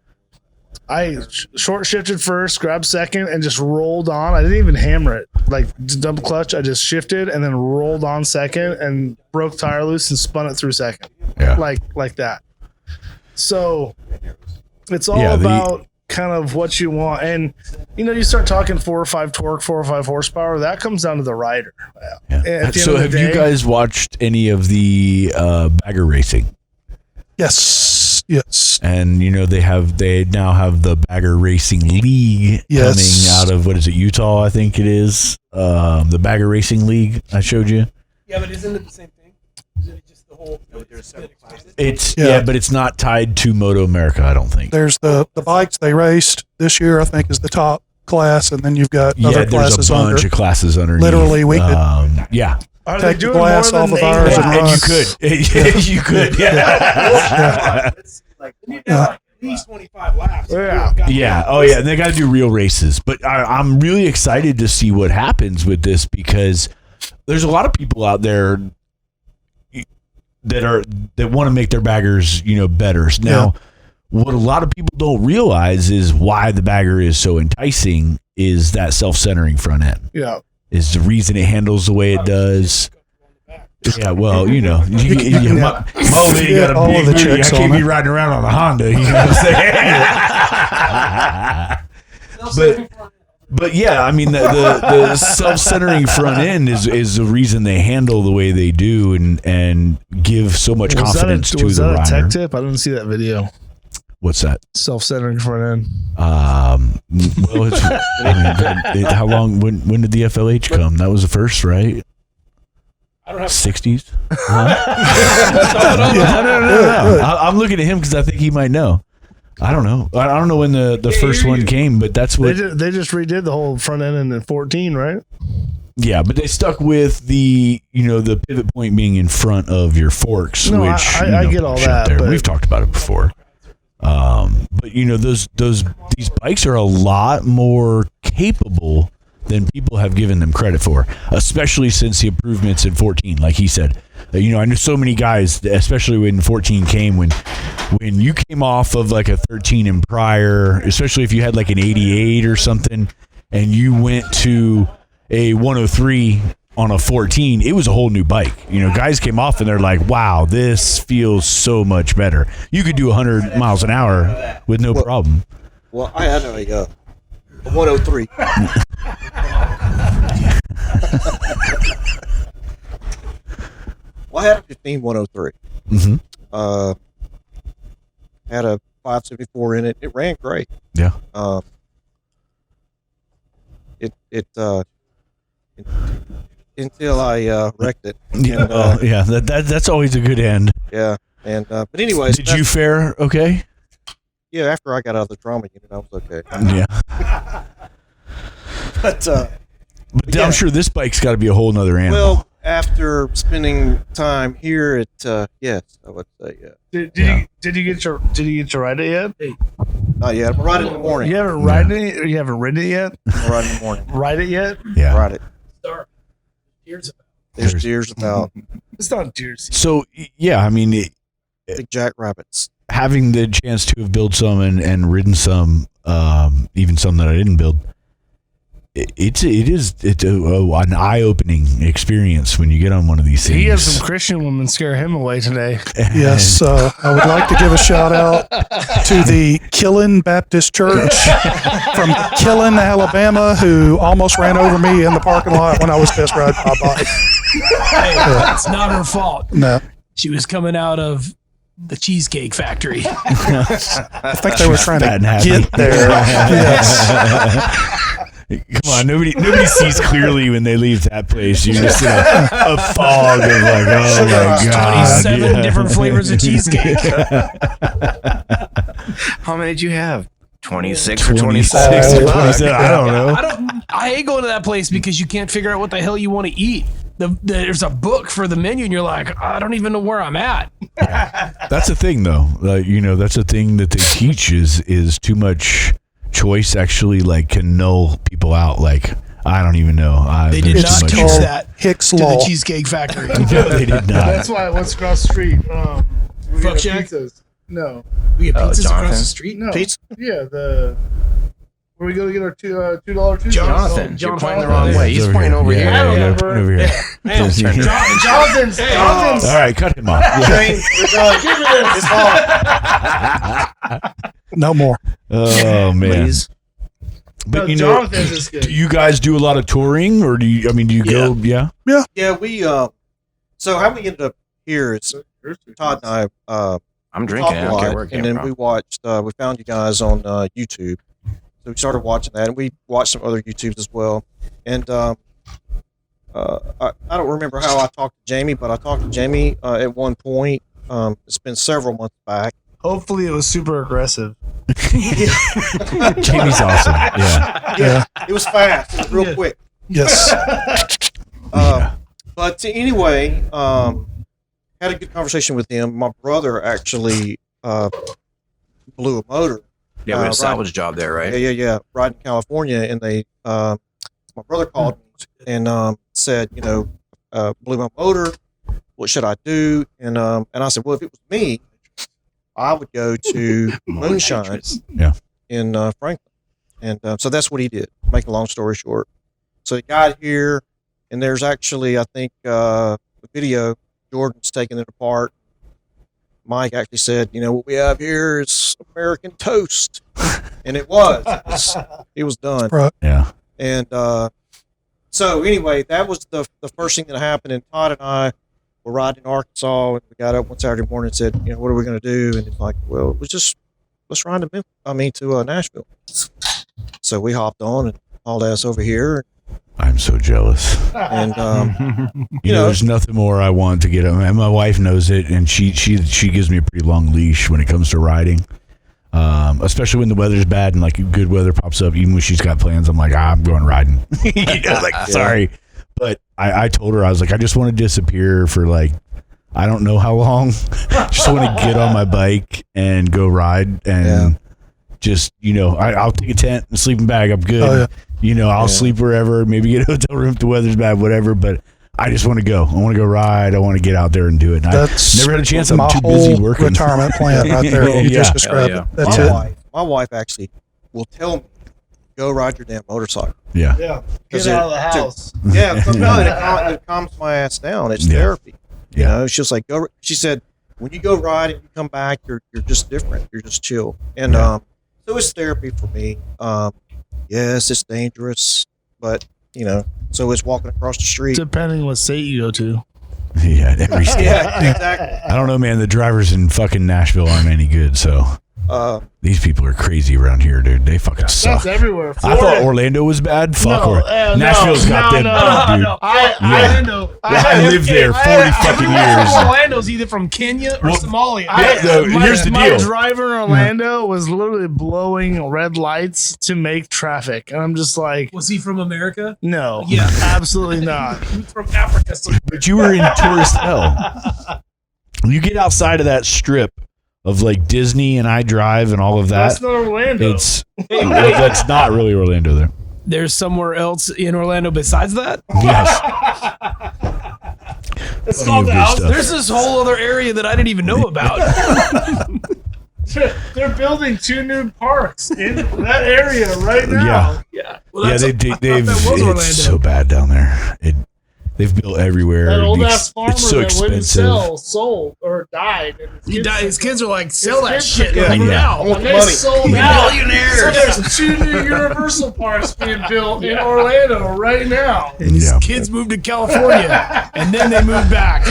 I short shifted first, grabbed second, and just rolled on. I didn't even hammer it, like double clutch. I just shifted and then rolled on second and broke tire loose and spun it through second. Yeah. like that. So it's all Yeah, about kind of what you want. And, you start talking 4 or 5 torque, 4 or 5 horsepower, that comes down to the rider. Yeah. So have you guys watched any of the bagger racing? Yes. And they now have the Bagger Racing League coming out of, what is it, Utah, I think it is. The Bagger Racing League I showed you. Yeah, but isn't it the same thing? Is it just the whole? It's but it's not tied to Moto America, I don't think. There's the bikes they raced this year, I think, is the top class, and then you've got other classes there's a bunch of classes underneath. Literally, we could Are take they the doing glass more off than of ours and run. You could. You could. Yeah. At least 25 laps. Yeah. Oh, yeah. And they got to do real races. But I'm really excited to see what happens with this, because there's a lot of people out there that want to make their baggers, better. Now, what a lot of people don't realize is why the bagger is so enticing is that self-centering front end. Yeah. Is the reason it handles the way it does. Yeah, well, my old lady got a big booty. I can't be riding around on a Honda. You know what I'm saying? But yeah, I mean the self-centering front end is the reason they handle the way they do and give so much confidence to the rider. Was that a tech tip? I didn't see that video. What's that? Self-centering front end. Well, how long? When did the FLH come? That was the first, right? I don't have 60s. No. I'm looking at him because I think he might know. I don't know. I don't know when the first one came, but that's what they just redid the whole front end in 14, right? Yeah, but they stuck with the the pivot point being in front of your forks, No, which I get all that. There. But We've talked about it before. But these bikes are a lot more capable than people have given them credit for, especially since the improvements in 14. Like he said, I know so many guys, especially when 14 came, when you came off of like a 13 and prior, especially if you had like an 88 or something, and you went to a 103 on a 14, it was a whole new bike. Guys came off and they're like, wow, this feels so much better. You could do 100 miles an hour with no problem. Well, I had a 103. Well, I had a 15 103. Mm-hmm. Had a 574 in it. It ran great. Yeah. Until I wrecked it. Yeah. That's always a good end. Yeah. And but anyways, did you fare okay? Yeah, after I got out of the trauma unit, I was okay. Yeah. But I'm sure this bike's got to be a whole nother animal. Well, after spending time here, yes, I would say yeah. Did you get your ride it yet? Not yet. I'm riding in the morning. You haven't ridden it? Or you haven't ridden it yet? I'm riding in the morning. Ride it yet? Yeah. Ride it. There's There's deers about. It's not deer season. So yeah, I mean, Big jackrabbits. having the chance to have built some and ridden some, even some that I didn't build, it's an eye-opening experience when you get on one of these things. He had some Christian women scare him away today. Yes, I would like to give a shout out to the Killen Baptist Church from Killen, Alabama, who almost ran over me in the parking lot when I was test riding my bike. Hey, it's not her fault. No, She was coming out of the Cheesecake Factory. I think they were trying to fat and happy. get there. Yes. Come on, nobody sees clearly when they leave that place. You're just in a fog of like, oh my god, 27 different flavors of cheesecake. How many did you have? 26 or 26 27? or 27. I don't know. I hate going to that place because you can't figure out what the hell you want to eat. There's a book for the menu, and you're like, I don't even know where I'm at. That's the thing, though. That's the thing that they teach is too much choice actually can null people out. Like, I don't even know. They did not teach that Hicks to Law. the Cheesecake Factory. No, they did not. That's why what's across the street. We Fuck get Shack? pizzas. No. We get pizzas across Jonathan. the street? No. Pizza? Yeah, the Where we go to get our $2 Tuesday? Jonathan, you're pointing the wrong way. He's Over pointing here. over Yeah, here. yeah, Yeah, yeah, point over here. Jonathan's. All right, cut him off. Yeah. Shane, we're done. Give me this. It's on. No more. Oh man. Please. But No, you know, Jonathan's is good. do you guys do a lot of touring, or do you? I mean, do you go? Yeah. Yeah, we so how we ended up here is Todd and I I'm drinking. I talked a don't care lot, where it came and then from. we watched we found you guys on YouTube. So we started watching that, and we watched some other YouTubes as well. And I don't remember how I talked to Jamie, but I talked to Jamie at one point. It's been several months back. Hopefully, it was super aggressive. Jamie's awesome. Yeah. Yeah. It was fast. It was real quick. Yes. But anyway, had a good conversation with him. My brother actually blew a motor. Yeah, we had a right. salvage job there, right? Yeah. Right in California, and they, my brother called me and said, blew my motor. What should I do? And I said, well, if it was me, I would go to Moonshine in Franklin. And so that's what he did. Make a long story short. So he got here, and there's actually, I think, a video. Jordan's taking it apart. Mike actually said, what we have here is American toast. And it was. It was done. Right. Yeah. And so anyway, that was the first thing that happened. And Todd and I were riding in Arkansas, and we got up one Saturday morning and said, what are we going to do? And it's like, well, it was just, let's ride to Nashville. So we hopped on and hauled ass over here. I'm so jealous. And, You know, there's nothing more I want to get him. And my wife knows it, and she gives me a pretty long leash when it comes to riding. Especially when the weather's bad and like good weather pops up. Even when she's got plans, I'm like, I'm going riding. Sorry, but I told her, I was like, I just want to disappear for like, I don't know how long. Just want to get on my bike and go ride and just I'll take a tent and sleeping bag. I'm good. I'll sleep wherever. Maybe get a hotel room if the weather's bad, whatever. But I just want to go. I want to go ride. I want to get out there and do it. And That's I never had a chance. I'm my too busy whole working. retirement plan right there. You just described it. That's it. My wife actually will tell me, go ride your damn motorcycle. Yeah. Yeah. 'Cause Get out of the house. It calms my ass down. It's therapy. Yeah. It's just like go. She said, when you go ride and you come back, you're just different. You're just chill. And so it's therapy for me. Yes, it's dangerous, but so it's walking across the street. Depending what state you go to. Yeah, every state. Yeah, exactly. I don't know, man. The drivers in fucking Nashville aren't any good. So these people are crazy around here, dude. They fucking suck. That's everywhere. I thought Orlando was bad. Fuck. Nashville's got them bad, dude. I lived there 40 fucking years. Orlando's either from Kenya or Somalia. Here's the My deal. driver in Orlando was literally blowing red lights to make traffic. And I'm just like, Was he from America? no. Yeah. Absolutely not. He's from Africa. So But you were in tourist hell. You get outside of that strip of like Disney and iDrive and all of that. That's not Orlando. That's not really Orlando there. there's somewhere else in Orlando besides that? Yes. It's called the good house. stuff. There's this whole other area that I didn't even know about. They're building 2 new parks in that area right now. Yeah. Well, Yeah, that's- they've I thought that was Orlando. it's so bad down there. They've built everywhere. That old ass farmer It's so that wouldn't expensive. sold or died. And He died. His kids are like, sell that kids shit are- right Yeah. now. And they sold out. So there's 2 new Universal parks being built in Orlando right now. And his Yeah. kids moved to California, and then they moved back.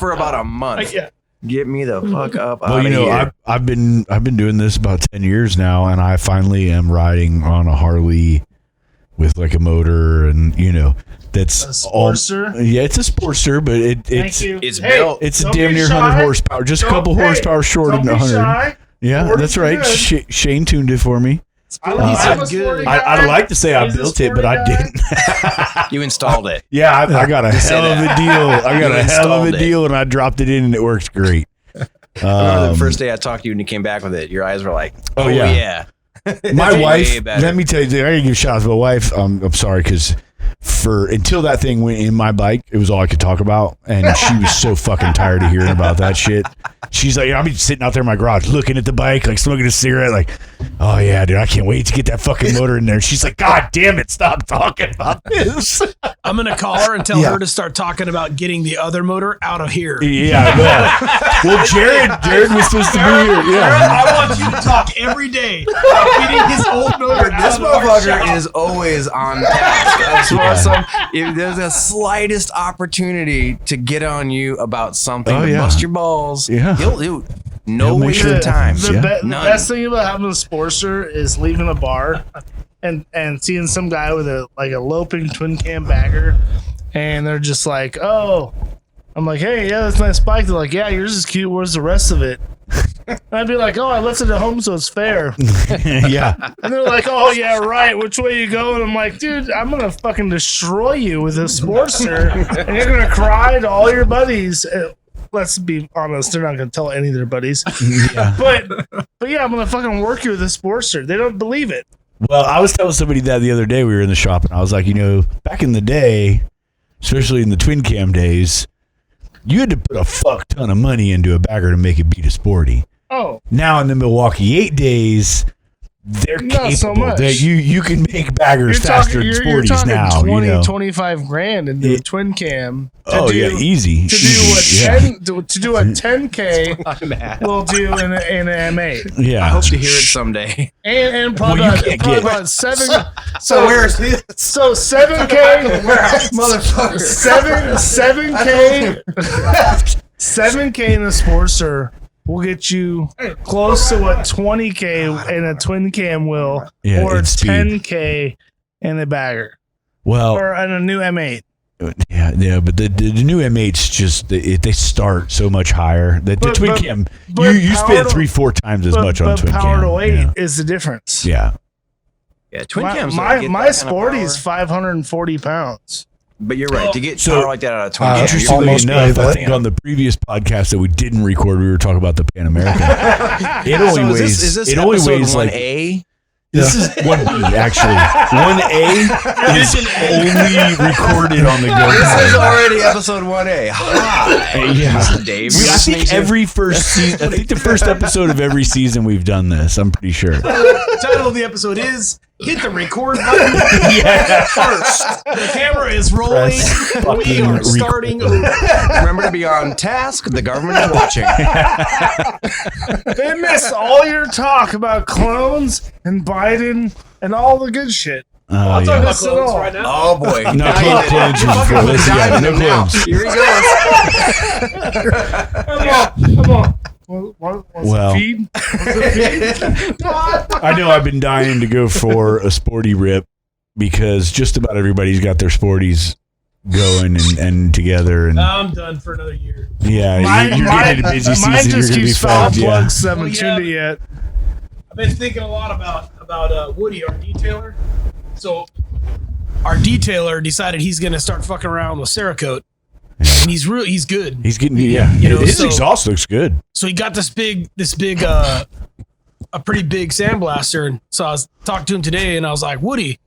for about a month. Yeah. Get me the fuck up Well, out of here. I've been doing this about 10 years now, and I finally am riding on a Harley with like a motor, and that's A Sportster? Yeah, it's a Sportster, but Thank it's you. It's Hey, built. it's don't damn be near shy. 100 horsepower, just a couple horsepower shorter don't than be 100. shy. Yeah, 40's that's right. good. Shane tuned it for me. I'm He a said sporty good. guy. I'd like to say I He's a built it, but I sporty guy. didn't. You installed it. Yeah, I got a hell of a deal. I got You a hell of installed a it. deal, and I dropped it in, and it works great. I remember the first day I talked to you and you came back with it. Your eyes were like, Oh, oh, yeah. yeah. My Way wife, better. let me tell you, I gotta give shout out to my wife. I'm sorry, because until that thing went in my bike, it was all I could talk about, and she was so fucking tired of hearing about that shit. she's like, I'll be sitting out there in my garage looking at the bike, like smoking a cigarette, like, oh yeah, dude, I can't wait to get that fucking motor in there. She's like, God damn it, stop talking about this. I'm gonna call her and tell her to start talking about getting the other motor out of here. Yeah, well, Jared was supposed to be here. Yeah, I want you to talk every day about getting his old motor. This motherfucker is always on task. If there's a slightest opportunity to get on you about something, to bust your balls, he'll no waste of time. The best thing about having a Sportster is leaving a bar and seeing some guy with a loping twin cam bagger, and they're just like, oh, I'm like, hey, yeah, that's a nice bike. They're like, yeah, yours is cute. Where's the rest of it? And I'd be like, oh, I left it at home, so it's fair. Yeah. And they're like, oh, yeah, right. Which way you going? I'm like, dude, I'm going to fucking destroy you with a Sportster, and you're going to cry to all your buddies. Let's be honest, they're not going to tell any of their buddies. Yeah. But yeah, I'm going to fucking work you with a Sportster. They don't believe it. Well, I was telling somebody that the other day. We were in the shop, and I was like, back in the day, especially in the twin cam days, you had to put a fuck ton of money into a bagger to make it beat a sporty. Oh. Now in the Milwaukee 8 days, they're not capable. so much. You can make baggers faster than sporties you're talking now. 20, 25 grand into a twin cam. Easy. To do a 10K, we'll do in an M8. Yeah. I hope to hear it someday. And probably, about 7. So where's his? So 7K, Motherfucker. 7K, 7K in the Sportster will get you close to what 20K in a twin cam will, or it's speed. 10K in a bagger, or in a new M8. Yeah, but the new M8s just they start so much higher. The twin cam, you spend 3-4 times as much on twin cam. Power to weight is the difference. Yeah. Yeah, twin cams. My Sporty is 540 pounds. But you're right. To get power like that out of twin cam, interestingly enough, I think on the previous podcast that we didn't record, we were talking about the Pan American. It only weighs. Is this it only weighs 1A? This is 1B, actually. 1A is only recorded on the GoPro. This is already episode 1A. Hi. Yeah. Dave. I think every first season, I think the first episode of every season we've done this. I'm pretty sure. The title of the episode is Hit the Record Button First. The camera is rolling. We are starting over. Remember to be on task. The government is watching. They missed all your talk about clones and Biden and all the good shit. I'll talk about clones right now. Oh boy. No clones. No clones. Here he goes. Come on. Was it feed? I know I've been dying to go for a sporty rip because just about everybody's got their sporties going and together. And I'm done for another year. Yeah, you're getting a busy season. Mine just keeps foul plugs. Well, Haven't tuned it yet. I've been thinking a lot about Woody, our detailer. So our detailer decided he's going to start fucking around with Cerakote. And he's good. He's getting, his exhaust looks good. So he got this big, a pretty big sandblaster. And so I was talking to him today and I was like, Woody,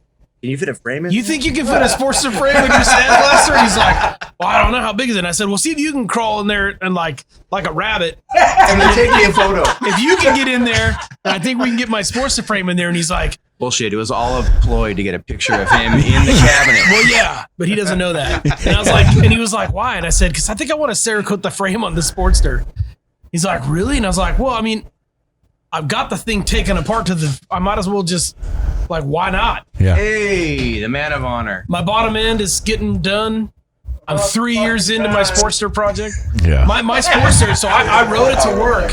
can you fit a frame in? You think you can fit a Sportster frame in your sandblaster? And he's like, well, I don't know how big is it. And I said, well, see if you can crawl in there and like a rabbit. And then take me a photo. If you can get in there, I think we can get my Sportster frame in there. And he's like, bullshit. It was all a ploy to get a picture of him in the cabinet. Well, yeah, but he doesn't know that. And I was like, and he was like, why? And I said, because I think I want to Cerakote the frame on the Sportster. He's like, really? And I was like, well, I mean, I've got the thing taken apart I might as well just, like, why not? Yeah. Hey, the man of honor. My bottom end is getting done. I'm 3 years into my Sportster project. Yeah. My Sportster, so I rode it to work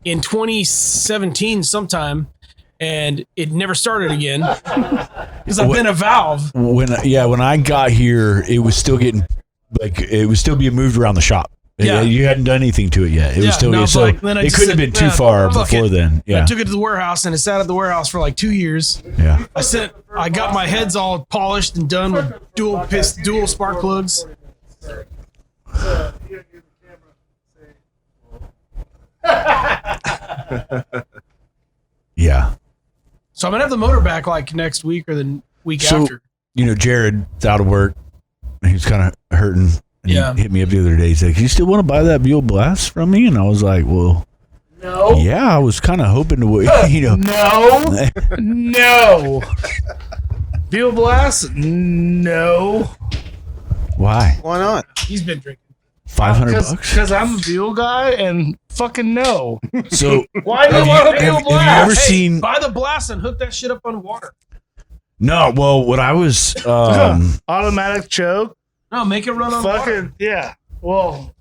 in 2017 sometime. And it never started again because I've been a valve. When I got here, it was still being moved around the shop. Yeah. You hadn't done anything to it yet. It was still it couldn't have been too far before then. Yeah. I took it to the warehouse and it sat at the warehouse for like 2 years. Yeah. I got my heads all polished and done with dual spark plugs. Yeah. So I'm gonna have the motor back like next week or the week after. Jared's out of work. He's kind of hurting. And Yeah. he hit me up the other day. He's like, "You still want to buy that Buell Blast from me?" And I was like, "Well, No. yeah, I was kind of hoping to, No. No. Buell Blast? No. Why? Why not? He's been drinking. $500? Because I'm a Buell guy and fucking no. So Why do you have want a you, Buell have you Blast? ever seen? Buy the blast and hook that shit up on water. No. Well, what I was, Automatic choke? No, make it run on water. Fucking, yeah. Well,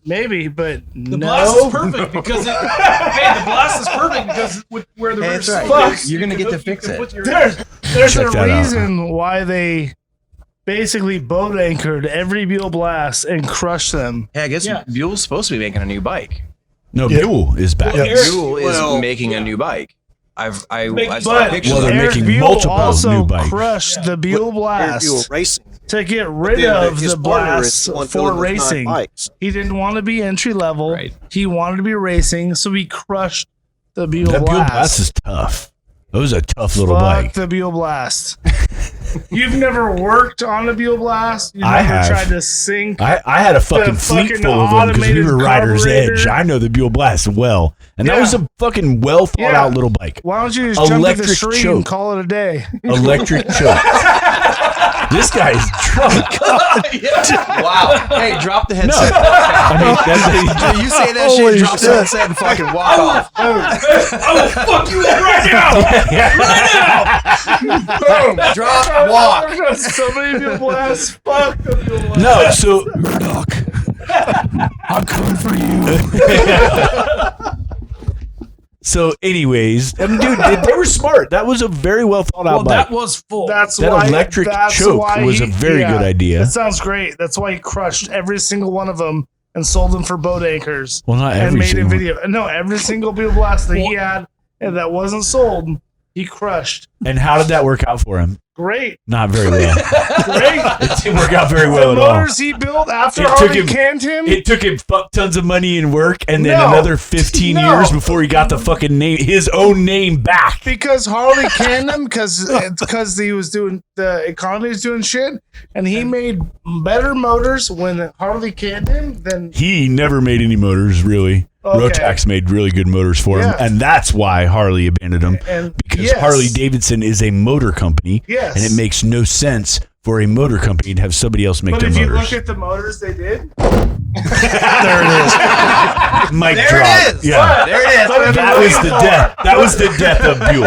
maybe, but The no. blast is perfect because the blast is perfect because with where the Hey, rear it's right. fuck, You're gonna you get can to fix you can it. put your- There's Check a that out. reason why they basically boat anchored every Buell Blast and crushed them. Hey, I guess Yeah. Buell's supposed to be making a new bike. no, Buell is back. Well, Eric- Buell is well, making a new bike. I Making- saw But pictures. Well, they're Eric making Buell multiple also new bikes. crushed the Buell Blast Buell Racing. to get rid Then of his the partner Blast is one for building those 9 racing. bikes. He didn't want to be entry level. Right. He wanted to be racing, so he crushed the Buell That Blast. Buell Blast is tough. That was a tough little Fuck bike. the Buell Blast. You've never worked on a Buell Blast? You've I never have. tried to sink? I had a fucking fleet fucking full of them because we automated were Rider's carburetor. Edge. I know the Buell Blast well. And that Yeah. was a fucking well thought Yeah. out little bike. Why don't you just jump to the Electric street choke. and call it a day? Electric choke. This guy's drunk. Wow. Hey, drop the No. headset. I mean, that's You say that Holy shit, drop the shit. headset, and fucking walk off. I will fuck you up right now. Boom. Drop, walk. I've got so many Buell Blasts. Fuck the Buell Blast. no, so I'm coming for you. so anyways, I mean, dude, they were smart. That was a very well thought out Well, bike. that was full. That's That why electric that's choke why was a very good idea. That sounds great. That's why he crushed every single one of them and sold them for boat anchors. Well, not and every made a single video. No, every single Buell Blast that he had and that wasn't sold, he crushed. And how did that work out for him? Great, Not very well. great. It didn't work out very well The at all. motors he built after It took Harley him- canned him. It took him fuck tons of money and work, and then No. another 15 No. years before he got the fucking name, his own name back. because Harley canned him because he was doing the economy was doing shit, and he made better motors when Harley canned him than He never made any motors, really. Okay. Rotax made really good motors for him, Yeah. and that's why Harley abandoned him. and Because yes. Harley Davidson is a motor company, Yes. and it makes no sense for a motor company to have somebody else make But their if you motors. look at the motors they did, there it is. Mic There drop. it is. Yeah. There it is. But if That you was look the at- death. That was the death of Buell.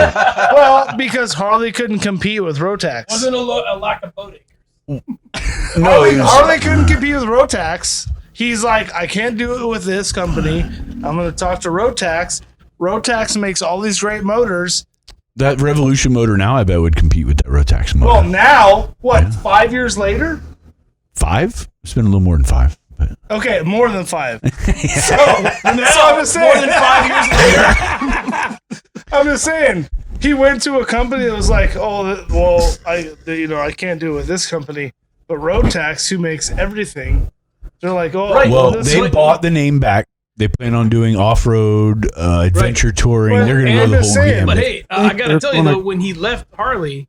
well, because Harley couldn't compete with Rotax. Wasn't a lack of boat anchors. No, it was, Harley couldn't compete with Rotax. He's like, I can't do it with this company. I'm going to talk to Rotax. Rotax makes all these great motors. that Revolution motor now, I bet, would compete with that Rotax motor. Well, now, what, 5 years later? 5? It's been a little more than 5. But Okay, more than 5. So I'm just saying. More than 5 years later. I'm just saying. He went to a company that was like, oh, well, I can't do it with this company. But Rotax, who makes everything, they're like, oh, Right. well, this they is- bought the name back. They plan on doing off-road, adventure touring. Well, They're going to and go the I'm whole saying, gamut. But hey, I gotta They're tell you gonna- though, when he left Harley,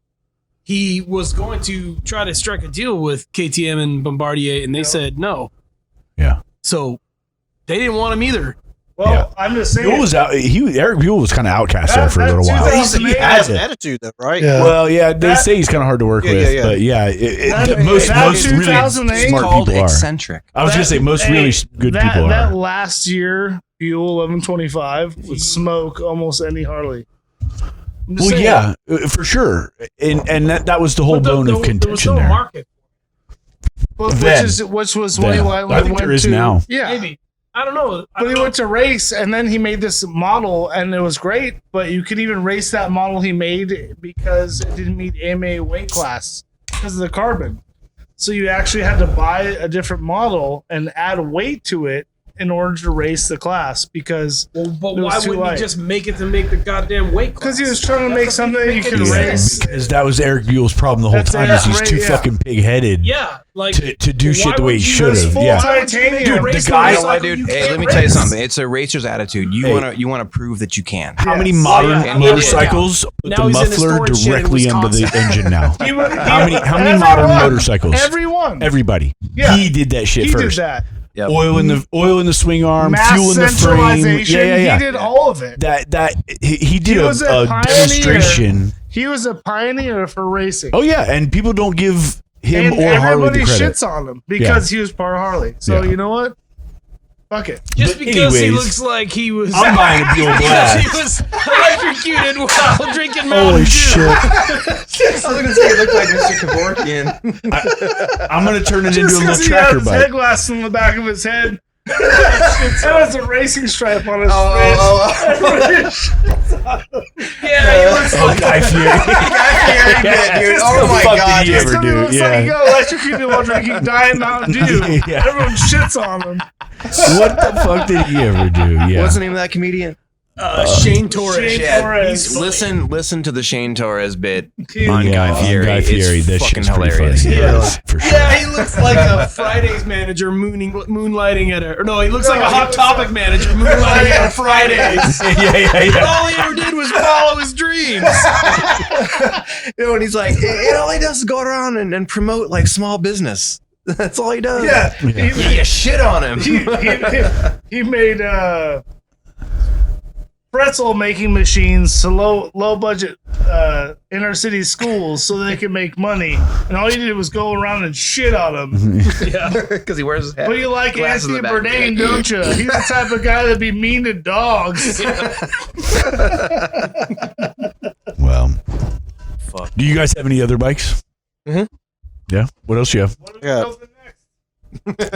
he was going to try to strike a deal with KTM and Bombardier, and they said no. Yeah. So they didn't want him either. Well, Yeah. I'm just saying. Buell was out. Eric Buell was kind of outcast there for a little while. That's He 2008. has an attitude, though, right? Yeah. Well, yeah, they That- say he's kind of hard to work Yeah, with, yeah, yeah. but yeah, That- most that really 2008 smart Called people are. eccentric. I was going to say most Hey, really good that, people That are. last year, Buell 1125 would smoke almost any Harley. I'm just Well, saying. yeah, for sure, and that was the whole But bone of there was contention no there. market. But Then. which was Then. when he I think went there is to, now. Yeah, Maybe. I don't know. I but don't he know. went to race, and then he made this model, and it was great. But you could even race that model he made because it didn't meet AMA weight class because of the carbon. So you actually had to buy a different model and add weight to it, in order to race the class because but it was why too wouldn't light. he just make it to make the goddamn weight class? Because he was trying to make something that you could Yeah, race. because that was Eric Buell's problem the whole That's time. it, Is he's right, too yeah. fucking pig-headed Yeah, like to do why shit the way would he you should just have. full Yeah. titanium. Dude, the race guy- You know what, motorcycle, dude? you Hey, can't let me tell you race. something. It's a racer's attitude. You Hey. wanna prove that you can. How many Yes. modern Yeah, motorcycles put Now the he's in a muffler storage shed in directly under the Wisconsin. engine now? He would- How many everyone. modern motorcycles? Everyone. Everybody. Yeah. He did that shit He first. did that. Yep. Oil in the swing arm, Mass fuel in the frame. centralization. Yeah. He did all of it. He did He was a a pioneer. demonstration. He was a pioneer for racing. Oh yeah, and people don't give him and or Harley everybody the credit. shits on him because he was part of Harley. So Yeah. you know what? Fuck it. Just But because he anyways, looks like he was. I'm buying a Buell because he Blast. was electrocuted while drinking Mountain Holy Dew. shit. I was gonna say it looked like Mr. Kevorkian. I'm gonna turn it into a Just little because he tracker has bike. head glass in the back of his head. It has a racing stripe on his face. Yeah, he looks Oh, Guy Fieri. dude. Oh my fuck god. did he Just ever 'cause do? it looks like he got electrocuted while drinking Diet Mountain Dew. Yeah. Everyone shits on him. What the fuck did he ever do? Yeah. What's the name of that comedian? Shane Torres. Shane Yeah, Torres. listen to the Shane Torres bit He- on Yeah, Guy on Fieri. Guy Fieri, It's that fucking shit's pretty hilarious. funny. Yeah. Yes, for sure. Yeah, he looks like a Fridays manager moonlighting at a. Or no, he looks like a Hot Topic manager moonlighting at a Fridays. yeah. All he ever did was follow his dreams. You know, and he's like, all he does is go around and promote like small business. That's all he does. Yeah. You shit on him. He made pretzel making machines to low budget inner city schools so they could make money, and all you did was go around and shit on them. Because he wears his hat. But you like Glasses in Anthony the back. Bourdain, don't you? He's the type of guy that'd be mean to dogs. Well, Fuck. do you guys have any other bikes? Mhm. Yeah. What else you have? Yeah.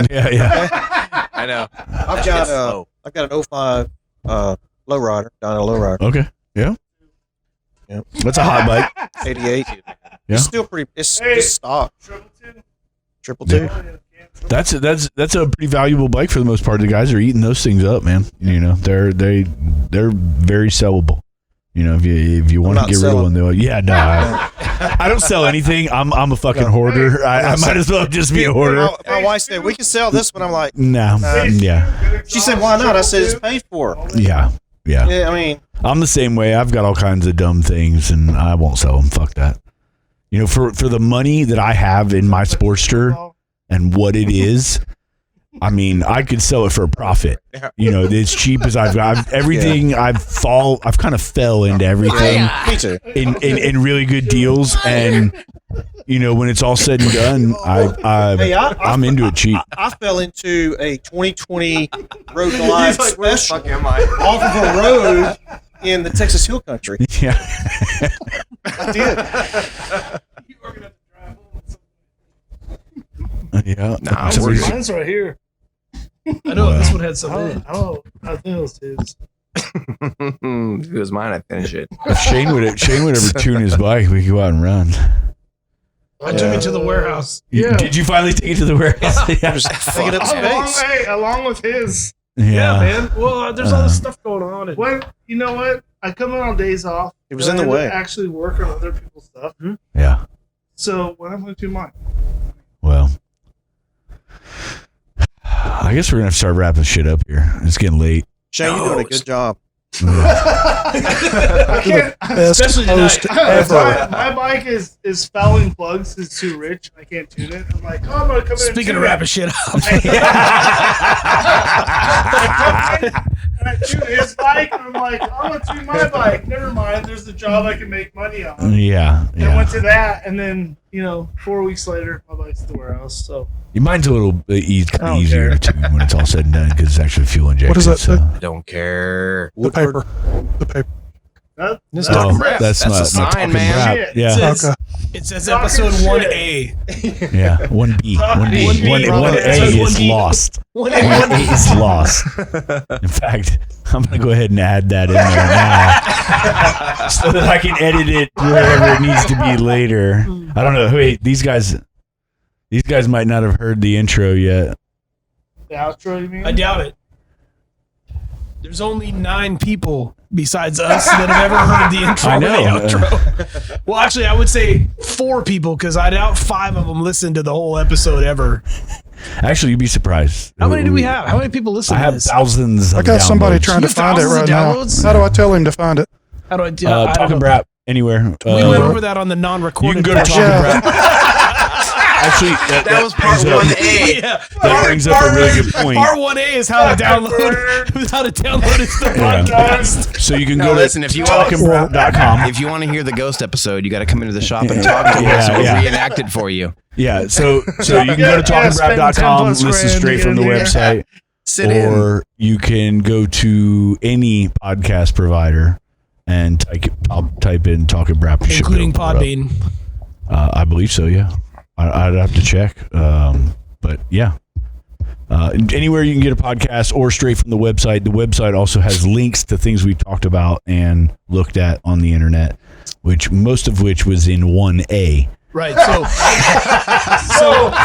Yeah. I know. I've got an 05 lowrider, Dyno lowrider, Okay. Yeah. Yep. That's a hot bike. 88. Yeah. It's still pretty. It's Hey. just stock. Triple two. That's a pretty valuable bike for the most part. The guys are eating those things up, man. You know, they're very sellable. You know, if you want to not get rid of selling. one, though, yeah, no, I don't sell anything. I'm a fucking hoarder. I might as well just be a hoarder. My wife said we can sell this, but I'm like, No, yeah, she said, why not? I said it's paid for. yeah. Yeah, I mean, I'm the same way. I've got all kinds of dumb things, and I won't sell them. Fuck that. You know, for the money that I have in my Sportster and what it is, I mean, I could sell it for a profit. You know, as cheap as I've got everything. I've kind of fell into everything me too. in really good deals, and you know, when it's all said and done, I'm into it cheap. I fell into a 2020 Road Glide special am I? off of a road in the Texas Hill Country. Yeah, I did. yeah. Nah, Somebody's- Mine's right here. I know Wow. this one had some in it. I think it was his. If it was mine, I'd finish it. if Shane would ever tune his bike, we could go out and run. I took it to the warehouse. Yeah. Did you finally take it to the warehouse? Yeah. Taking up space. Along with his. Yeah, man. Well, there's all this stuff going on. And When you know what, I come in on days off. It was and in the I end up way. Actually, work on other people's stuff. Yeah. So when I'm going to do mine, Well, I guess we're gonna have to start wrapping shit up here. It's getting late. Shane, you're doing a good job. I can't. Best Especially host tonight. ever. My bike is fouling plugs. It's too rich. I can't tune it. I'm like, oh, I'm gonna come in. Speaking and of tune wrapping it. shit up, And I tune his bike, and I'm like, I'm gonna tune my bike. Never mind. There's a job I can make money on. Yeah. And I went to that, and then 4 weeks later, my bike's at the warehouse. So Mine's a little bit don't easier care. to tune when it's all said and done because it's actually fuel injected. What is that? So. I don't care. The paper. The paper. That's Oh, talking rap. that's That's not a sign, talking man. rap. Shit. Yeah, It says, Okay. it says Talking episode shit. 1A. yeah. 1B, 1B, 1A is 1B. lost. 1A is lost. In fact, I'm gonna go ahead and add that in there now, so that I can edit it wherever it needs to be later. I don't know. Wait, these guys might not have heard the intro yet. the outro, you mean? I doubt it. There's only 9 people besides us that have ever heard the intro I or know. the outro. Well, actually, I would say 4 people because I doubt 5 of them listened to the whole episode ever. Actually, you'd be surprised. How many do we have? How many people listen I to have this? thousands. I of got somebody downloads. trying to You have find it thousands right of now. downloads? How do I tell him to find it? How do I do? I don't Talking know. Brap anywhere. We went over that on the non-recorded. You can go to version. Talking Brap. Actually, that was part brings up- 1A. Yeah. That brings up a really good point. Part 1A is how to download. How to download it to the podcast. So you can No, go listen, to if you want talkingbrap.com. if you want to hear the ghost episode, you got to come into the shop and talk to us. Yeah, We'll yeah. reenact it for you. Yeah, so you can go to Yeah, spend talkingbrap.com, 10+ listen grand straight to from the get in here. website, Sit in. or you can go to any podcast provider and type in Talking Brap. You should be Including able to pull it Podbean. up. I believe so. Yeah, I'd have to check. But yeah, anywhere you can get a podcast or straight from the website. The website also has links to things we talked about and looked at on the internet, most of which was in 1A. Right.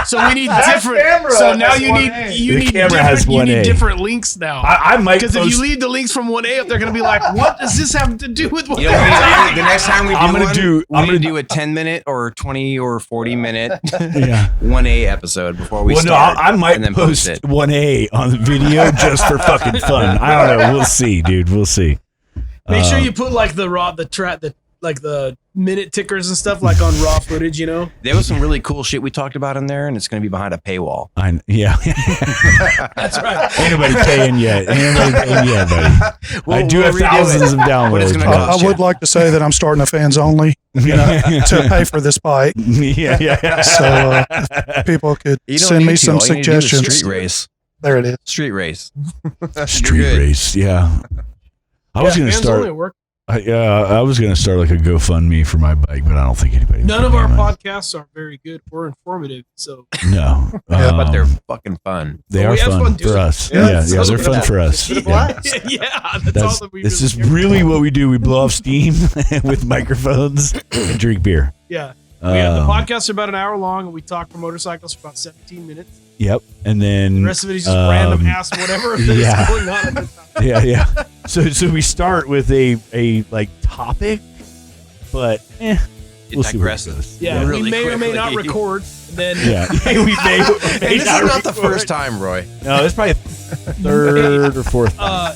So we need different. camera So now has you 1A. need The camera has different. You 1A. need different links now. I might Because if you post- leave the links from 1A up, they're going to be like, "What does this have to do with what?" You know what the next time we do I'm gonna one, do- we're I'm gonna gonna- do a 10-minute or 20 or 40-minute Yeah. 1A episode before we Well, no, start. I might and then post it. 1A on the video just for fucking fun. I don't know. We'll see, dude. We'll see. Make sure you put like the minute tickers and stuff like on raw footage. You know. There was some really cool shit we talked about in there, and it's going to be behind a paywall. Yeah. That's right. Ain't nobody paying yet. Buddy. I do have redo it. thousands of What it's downloads. gonna cost I would like to say that I'm starting a fans only to pay for this bike. yeah. So if people could You don't send need me to. some All you need to do is suggestions. Street race. There it is. Street race. Street good. race. Yeah. I was gonna Fans only start. work. I was gonna start like a GoFundMe for my bike, but I don't think anybody. None would of our pay money. podcasts are very good or informative. So No. But they're fucking fun. They But are we have fun fun for doing us. it. Yeah, Yeah, they're fun for us. It's been a Yeah. blast. yeah, that's all that we. This is care about. really what we do. We blow off steam with microphones and drink beer. Yeah. We have the Um, podcasts are about an hour long, and we talk for motorcycles for about 17 minutes. Yep. And then The rest of it is just random ass whatever is yeah. going on at the time. yeah. So we start with a like topic, but we'll see where it Aggressive. goes. Yeah, Really we may or may not quickly. record. And then Yeah. we may And this is not the record. first time, Roy. No, it's probably third or fourth. note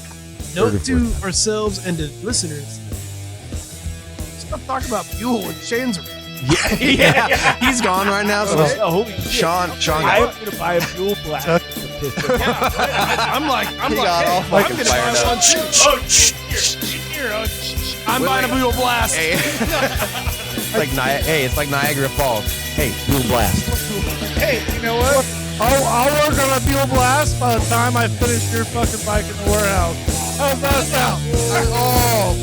Third or to ourselves and to listeners: stop talking about Buell and Shane's. Yeah. He's gone right now. So holy Sean, I'm gonna buy a fuel black. I'm like, He got all I'm fucking gonna fired buy up. one too. I'm buying a Buell Blast. Hey. It's like Niagara Falls. Hey, Buell Blast. Hey, you know what? I'll work on a Buell Blast by the time I finish your fucking bike in the warehouse. How's that sound? Oh,